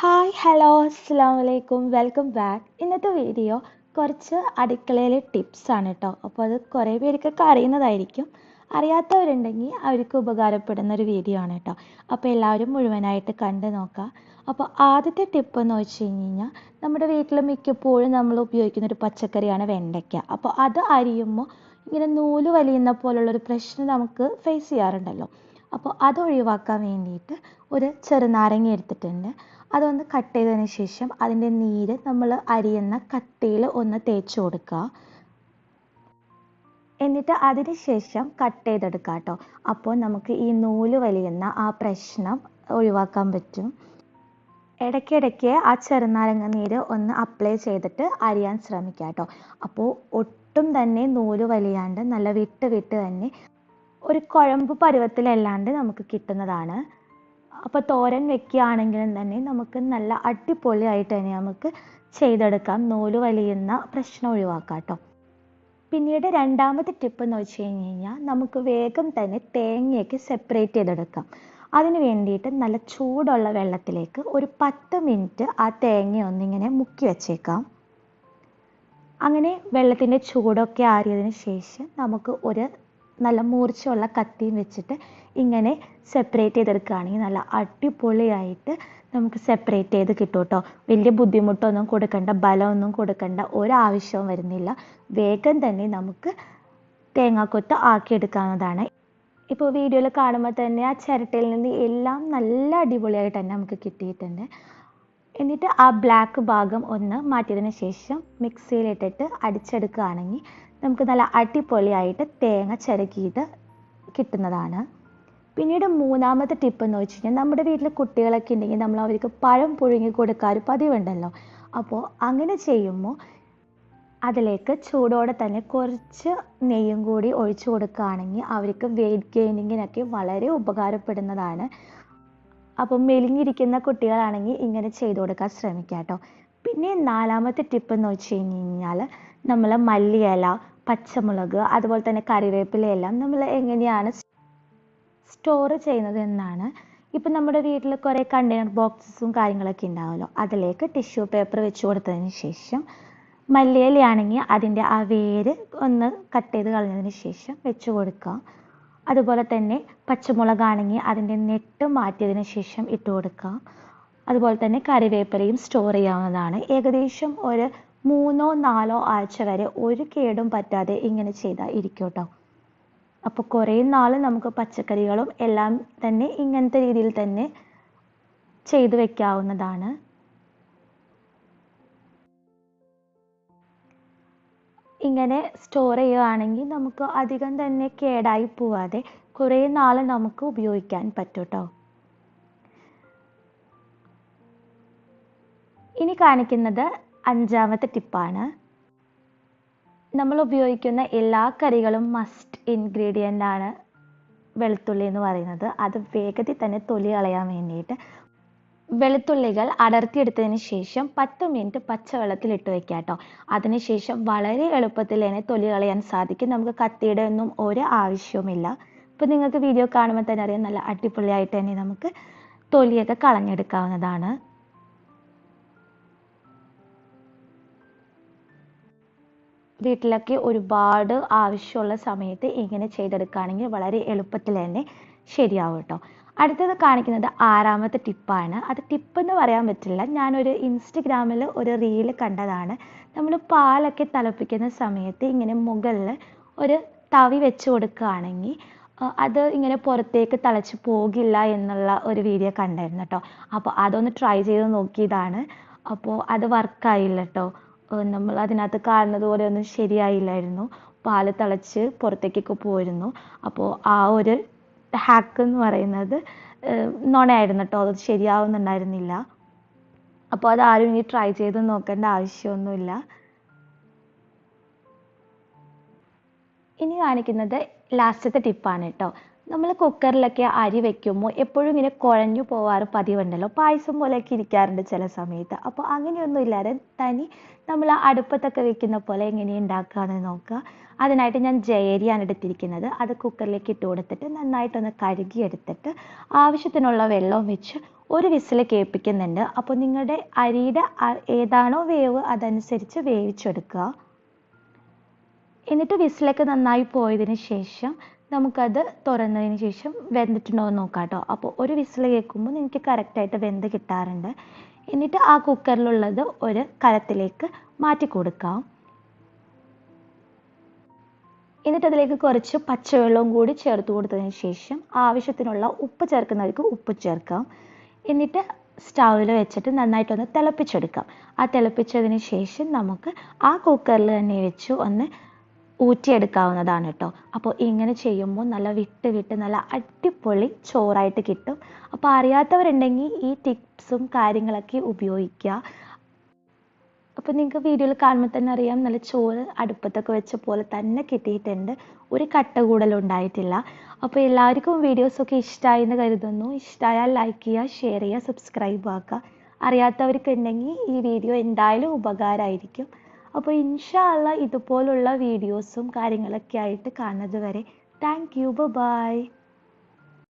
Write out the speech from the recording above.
Hi hello അസ്സലാമു അലൈക്കും welcome back. ഇന്നത്തെ വീഡിയോ കുറച്ച് അടുക്കളയിലെ ടിപ്സാണ് കേട്ടോ. അപ്പോൾ അത് കുറേ പേർക്കൊക്കെ അറിയുന്നതായിരിക്കും, അറിയാത്തവരുണ്ടെങ്കിൽ അവർക്ക് ഉപകാരപ്പെടുന്ന ഒരു വീഡിയോ ആണ് കേട്ടോ. അപ്പോൾ എല്ലാവരും മുഴുവനായിട്ട് കണ്ട് നോക്കുക. അപ്പോൾ ആദ്യത്തെ ടിപ്പ് എന്ന് വെച്ച് കഴിഞ്ഞാൽ, നമ്മുടെ വീട്ടിൽ മിക്കപ്പോഴും നമ്മൾ ഉപയോഗിക്കുന്ന ഒരു പച്ചക്കറിയാണ് വെണ്ടയ്ക്ക. അപ്പോൾ അത് അരിയുമ്പോൾ ഇങ്ങനെ നൂല് വലിയുന്ന പോലുള്ളൊരു പ്രശ്നം നമുക്ക് ഫേസ് ചെയ്യാറുണ്ടല്ലോ. അപ്പോൾ അത് ഒഴിവാക്കാൻ വേണ്ടിയിട്ട് ഒരു ചെറുനാരങ്ങ എടുത്തിട്ടുണ്ട്. അതൊന്ന് കട്ട് ചെയ്തതിന് ശേഷം അതിൻ്റെ നീര് നമ്മൾ അരിയുന്ന കട്ടിയിൽ ഒന്ന് തേച്ച് കൊടുക്കുക. എന്നിട്ട് അതിന് ശേഷം കട്ട് ചെയ്തെടുക്കുക കേട്ടോ. അപ്പോൾ നമുക്ക് ഈ നൂല് വലിയുന്ന ആ പ്രശ്നം ഒഴിവാക്കാൻ പറ്റും. ഇടയ്ക്കിടയ്ക്ക് ആ ചെറുനാരങ്ങ നീര് ഒന്ന് അപ്ലൈ ചെയ്തിട്ട് അരിയാൻ ശ്രമിക്കുക കേട്ടോ. അപ്പോൾ ഒട്ടും തന്നെ നൂല് വലിയാണ്ട് നല്ല വിട്ട് തന്നെ ഒരു കുഴമ്പ് പരുവത്തിലല്ലാണ്ട് നമുക്ക് കിട്ടുന്നതാണ്. അപ്പോൾ തോരൻ വെക്കുകയാണെങ്കിലും തന്നെ നമുക്ക് നല്ല അടിപൊളിയായിട്ട് തന്നെ നമുക്ക് ചെയ്തെടുക്കാം. നൂല് വലിയുന്ന പ്രശ്നം ഒഴിവാക്കാം കേട്ടോ. പിന്നീട് രണ്ടാമത്തെ ടിപ്പ് എന്ന് വെച്ച് കഴിഞ്ഞാൽ, നമുക്ക് വേഗം തന്നെ തേങ്ങയൊക്കെ സെപ്പറേറ്റ് ചെയ്തെടുക്കാം. അതിന് വേണ്ടിയിട്ട് നല്ല ചൂടുള്ള വെള്ളത്തിലേക്ക് ഒരു 10 മിനിറ്റ് ആ തേങ്ങ ഒന്നിങ്ങനെ മുക്കി വെച്ചേക്കാം. അങ്ങനെ വെള്ളത്തിൻ്റെ ചൂടൊക്കെ ആറിയതിന് ശേഷം നമുക്ക് ഒരു നല്ല മൂർച്ചയുള്ള കത്തിയും വെച്ചിട്ട് ഇങ്ങനെ സെപ്പറേറ്റ് ചെയ്തെടുക്കുകയാണെങ്കിൽ നല്ല അടിപൊളിയായിട്ട് നമുക്ക് സെപ്പറേറ്റ് ചെയ്ത് കിട്ടും കേട്ടോ. വലിയ ബുദ്ധിമുട്ടൊന്നും കൊടുക്കണ്ട, ബലമൊന്നും കൊടുക്കണ്ട, ഒരാവശ്യവും വരുന്നില്ല. വേഗം തന്നെ നമുക്ക് തേങ്ങാക്കൊത്ത് ആക്കിയെടുക്കാവുന്നതാണ്. ഇപ്പോൾ വീഡിയോയിൽ കാണുമ്പോൾ തന്നെ ആ ചിരട്ടയിൽ നിന്ന് എല്ലാം നല്ല അടിപൊളിയായിട്ട് തന്നെ നമുക്ക് കിട്ടിയിട്ടുണ്ട്. എന്നിട്ട് ആ ബ്ലാക്ക് ഭാഗം ഒന്ന് മാറ്റിയതിന് ശേഷം മിക്സിയിലിട്ടിട്ട് അടിച്ചെടുക്കുകയാണെങ്കിൽ നമുക്ക് നല്ല അടിപൊളിയായിട്ട് തേങ്ങ ചിരകിയത് കിട്ടുന്നതാണ്. പിന്നീട് മൂന്നാമത്തെ ടിപ്പ് എന്ന് വെച്ച് കഴിഞ്ഞാൽ, നമ്മുടെ വീട്ടിൽ കുട്ടികളൊക്കെ ഉണ്ടെങ്കിൽ നമ്മൾ അവർക്ക് പഴം പുഴുങ്ങി കൊടുക്കാൻ പതിവുണ്ടല്ലോ. അപ്പോൾ അങ്ങനെ ചെയ്യുമ്പോൾ അതിലേക്ക് ചൂടോടെ തന്നെ കുറച്ച് നെയ്യും കൂടി ഒഴിച്ചു കൊടുക്കുകയാണെങ്കിൽ അവർക്ക് വെയിറ്റ് ഗെയിനിങ്ങിനൊക്കെ വളരെ ഉപകാരപ്പെടുന്നതാണ്. അപ്പം മെലിഞ്ഞിരിക്കുന്ന കുട്ടികളാണെങ്കിൽ ഇങ്ങനെ ചെയ്തു കൊടുക്കാൻ ശ്രമിക്കുക കേട്ടോ. പിന്നെ നാലാമത്തെ ടിപ്പ് എന്ന് വെച്ച് കഴിഞ്ഞാൽ, നമ്മൾ മല്ലിയില, പച്ചമുളക്, അതുപോലെ തന്നെ കറിവേപ്പിലയെല്ലാം നമ്മൾ എങ്ങനെയാണ് സ്റ്റോർ ചെയ്യുന്നത് എന്നാണ്. ഇപ്പം നമ്മുടെ വീട്ടിൽ കുറേ കണ്ടെയ്നർ ബോക്സസും കാര്യങ്ങളൊക്കെ ഉണ്ടാവുമല്ലോ. അതിലേക്ക് ടിഷ്യൂ പേപ്പർ വെച്ച് കൊടുത്തതിന് ശേഷം മല്ലിയിലയാണെങ്കിൽ അതിൻ്റെ ആ വേര് ഒന്ന് കട്ട് ചെയ്ത് കളഞ്ഞതിന് ശേഷം വെച്ച് കൊടുക്കാം. അതുപോലെ തന്നെ പച്ചമുളകാണെങ്കിൽ അതിൻ്റെ നെട്ട് മാറ്റിയതിന് ശേഷം ഇട്ട് കൊടുക്കാം. അതുപോലെ തന്നെ കറിവേപ്പിലയും സ്റ്റോർ ചെയ്യാവുന്നതാണ്. ഏകദേശം ഒരു 3-4 ആഴ്ച വരെ ഒരു കേടും പറ്റാതെ ഇങ്ങനെ ചെയ്താൽ ഇരിക്കും കേട്ടോ. അപ്പോൾ കുറേ നാൾ നമുക്ക് പച്ചക്കറികളും എല്ലാം തന്നെ ഇങ്ങനത്തെ രീതിയിൽ തന്നെ ചെയ്തു വെക്കാവുന്നതാണ്. ഇങ്ങനെ സ്റ്റോർ ചെയ്യുകയാണെങ്കിൽ നമുക്ക് അധികം തന്നെ കേടായി പോവാതെ കുറേ നാൾ നമുക്ക് ഉപയോഗിക്കാൻ പറ്റും കേട്ടോ. ഇനി കാണിക്കുന്നത് അഞ്ചാമത്തെ ടിപ്പാണ്. നമ്മൾ ഉപയോഗിക്കുന്ന എല്ലാ കറികളും മസ്റ്റ് ഇൻഗ്രീഡിയൻ്റ് ആണ് വെളുത്തുള്ളി എന്ന് പറയുന്നത്. അത് വേഗത്തിൽ തന്നെ തൊലി കളയാൻ വേണ്ടിയിട്ട് വെളുത്തുള്ളികൾ അടർത്തിയെടുത്തതിന് ശേഷം 10 മിനിറ്റ് പച്ചവെള്ളത്തിൽ ഇട്ട് വെക്കുക കേട്ടോ. അതിനുശേഷം വളരെ എളുപ്പത്തിൽ തന്നെ തൊലി കളയാൻ സാധിക്കും. നമുക്ക് കത്തിയുടെ ഒന്നും ഒരു ആവശ്യവുമില്ല. ഇപ്പം നിങ്ങൾക്ക് വീഡിയോ കാണുമ്പോൾ തന്നെ അറിയാം, നല്ല അടിപൊളിയായിട്ട് തന്നെ നമുക്ക് തൊലിയൊക്കെ കളഞ്ഞെടുക്കാവുന്നതാണ്. വീട്ടിലൊക്കെ ഒരുപാട് ആവശ്യമുള്ള സമയത്ത് ഇങ്ങനെ ചെയ്തെടുക്കുകയാണെങ്കിൽ വളരെ എളുപ്പത്തിൽ തന്നെ ശരിയാവും കേട്ടോ. അടുത്തത് കാണിക്കുന്നത് ആറാമത്തെ ടിപ്പാണ്. അത് ടിപ്പെന്ന് പറയാൻ പറ്റില്ല, ഞാനൊരു ഇൻസ്റ്റഗ്രാമിൽ ഒരു റീല് കണ്ടതാണ്. നമ്മൾ പാലൊക്കെ തിളപ്പിക്കുന്ന സമയത്ത് ഇങ്ങനെ മുകളിൽ ഒരു തവി വെച്ച് കൊടുക്കുകയാണെങ്കിൽ അത് ഇങ്ങനെ പുറത്തേക്ക് തിളച്ച് പോകില്ല എന്നുള്ള ഒരു വീഡിയോ കണ്ടായിരുന്നു കേട്ടോ. അപ്പോൾ അതൊന്ന് ട്രൈ ചെയ്ത് നോക്കിയതാണ്. അപ്പോൾ അത് വർക്കായില്ല കേട്ടോ. നമ്മൾ അതിനകത്ത് കാണുന്നത് പോലെ ഒന്നും ശരിയായില്ലായിരുന്നു. പാല് തിളച്ച് പുറത്തേക്കൊക്കെ പോയിരുന്നു. അപ്പോൾ ആ ഒരു ഹാക്ക് എന്ന് പറയുന്നത് നുണയായിരുന്നു കേട്ടോ. അത് ശരിയാവുന്നുണ്ടായിരുന്നില്ല. അപ്പോൾ അതാരും ഇനി ട്രൈ ചെയ്ത് നോക്കേണ്ട ആവശ്യമൊന്നുമില്ല. ഇനി കാണിക്കുന്നത് ലാസ്റ്റത്തെ ടിപ്പാണ് കേട്ടോ. നമ്മൾ കുക്കറിലൊക്കെ അരി വെക്കുമ്പോൾ എപ്പോഴും ഇങ്ങനെ കുഴഞ്ഞു പോവാറ് പതിവുണ്ടല്ലോ. പായസം പോലെയൊക്കെ ഇരിക്കാറുണ്ട് ചില സമയത്ത്. അപ്പോൾ അങ്ങനെയൊന്നും ഇല്ലാതെ നമ്മൾ അടുപ്പത്തൊക്കെ വെക്കുന്ന പോലെ എങ്ങനെ ഉണ്ടാക്കുകയെന്ന് നോക്കുക. അതിനായിട്ട് ഞാൻ ജയരിയാണ് എടുത്തിരിക്കുന്നത്. അത് കുക്കറിലേക്ക് ഇട്ട് കൊടുത്തിട്ട് നന്നായിട്ടൊന്ന് കഴുകിയെടുത്തിട്ട് ആവശ്യത്തിനുള്ള വെള്ളവും വെച്ച് ഒരു വിസിൽ കേൾപ്പിക്കുന്നുണ്ട്. അപ്പോൾ നിങ്ങളുടെ അരിയുടെ ഏതാണോ വേവ് അതനുസരിച്ച് വേവിച്ചെടുക്കുക. എന്നിട്ട് വിസിലൊക്കെ നന്നായി പോയതിന് ശേഷം നമുക്കത് തുറന്നതിന് ശേഷം വെന്തിട്ടുണ്ടോ എന്ന് നോക്കാം കേട്ടോ. അപ്പോൾ ഒരു വിസിൽ കേൾക്കുമ്പോൾ നിങ്ങൾക്ക് കറക്റ്റായിട്ട് വെന്ത് കിട്ടാറുണ്ട്. എന്നിട്ട് ആ കുക്കറിലുള്ളത് ഒരു കലത്തിലേക്ക് മാറ്റി കൊടുക്കാം. എന്നിട്ട് അതിലേക്ക് കുറച്ച് പച്ചവെള്ളവും കൂടി ചേർത്ത് കൊടുത്തതിന് ശേഷം ആവശ്യത്തിനുള്ള ഉപ്പ് ചേർക്കുന്നവർക്ക് ഉപ്പ് ചേർക്കാം. എന്നിട്ട് സ്റ്റൗവിൽ വെച്ചിട്ട് നന്നായിട്ടൊന്ന് തിളപ്പിച്ചെടുക്കാം. ആ തിളപ്പിച്ചതിന് ശേഷം നമുക്ക് ആ കുക്കറിൽ തന്നെ വെച്ച് ഒന്ന് ഊറ്റിയെടുക്കാവുന്നതാണ് കേട്ടോ. അപ്പോൾ ഇങ്ങനെ ചെയ്യുമ്പോൾ നല്ല വിട്ട് നല്ല അടിപൊളി ചോറായിട്ട് കിട്ടും. അപ്പോൾ അറിയാത്തവരുണ്ടെങ്കിൽ ഈ ടിപ്സും കാര്യങ്ങളൊക്കെ ഉപയോഗിക്കുക. അപ്പോൾ നിങ്ങൾക്ക് വീഡിയോയിൽ കാണുമ്പോൾ തന്നെ അറിയാം, നല്ല ചോറ് അടുപ്പത്തൊക്കെ വെച്ച പോലെ തന്നെ കിട്ടിയിട്ടുണ്ട്. ഒരു കട്ട കൂടലും ഉണ്ടായിട്ടില്ല. അപ്പോൾ എല്ലാവർക്കും വീഡിയോസൊക്കെ ഇഷ്ടമായി എന്ന് കരുതുന്നു. ഇഷ്ടമായാൽ ലൈക്ക് ചെയ്യുക, ഷെയർ ചെയ്യുക, സബ്സ്ക്രൈബ് ആക്കുക. അറിയാത്തവർക്ക് ഉണ്ടെങ്കിൽ ഈ വീഡിയോ എന്തായാലും ഉപകാരമായിരിക്കും. അപ്പോൾ ഇൻഷാ അല്ലാ ഇതുപോലുള്ള വീഡിയോസും കാര്യങ്ങളൊക്കെ ആയിട്ട് കാണുന്നത് വരെ താങ്ക് യു, ബൈ.